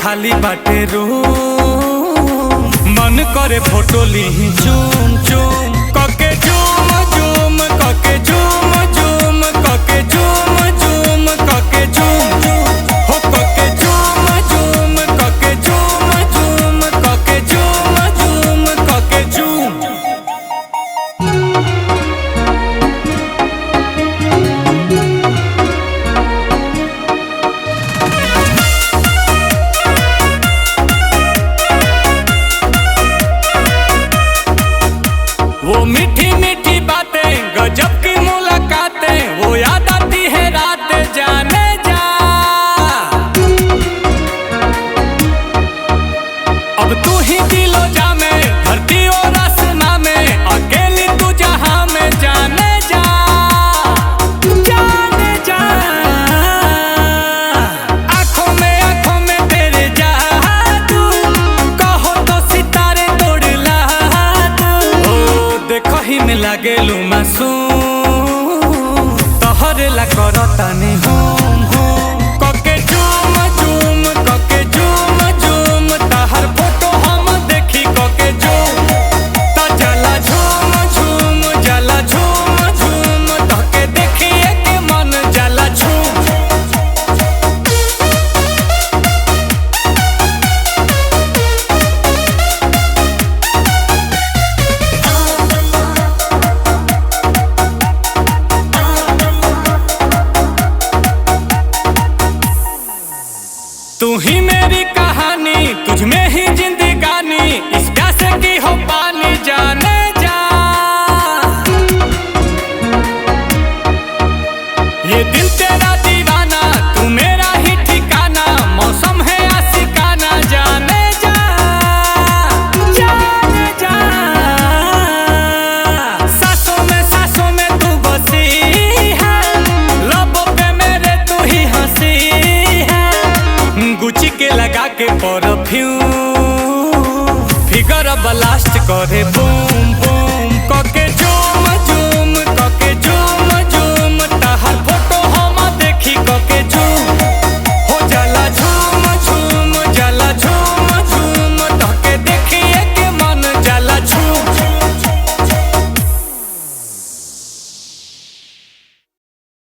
खाली बाटे रूम, मन करे फोटो ली चूम चूम कके झूम झूम कके झूम झूम कके झूम झूम कके झूम झूम हो कके झूम झूम कके झूम झूम कके झूम झूम कके झूम। वो मीठी मीठी बातें गजब की मुलाकातें वो याद आती है रात जाने जा। अब तू ही दिलो जा में धरती और आसमां में अकेली तू जहां में जाने जा जाने जा। आंखों में तेरे जादू कहो तो सितारे तोड़ ला दू। देखो ही में लागेलू मासूम तोहरे ला करतानी होम होम कके झूम झूम कके झूम झूम ताहर फोटो हम देखी कके झूम ता जला झूम झूम जला झूम झूम तके देखिए के मन जला झूम। तू ही मेरी कहानी तुझ में ही जिंदगानी इस प्यासे की हो पानी जाने जा। ये दिल तेरा दीवाना तू मेरा ही ठिकाना मौसम है आशिकाना जाने जा जाने जा। सांसों में तू बसी है लबों पे मेरे तू ही हंसी है। गुची के लगा के परफ्यूम फिगर ब्लास्ट करे बूम बूम कके झूम झूम कके झूम झूम ताहर फोटो हम देखी कके झूम।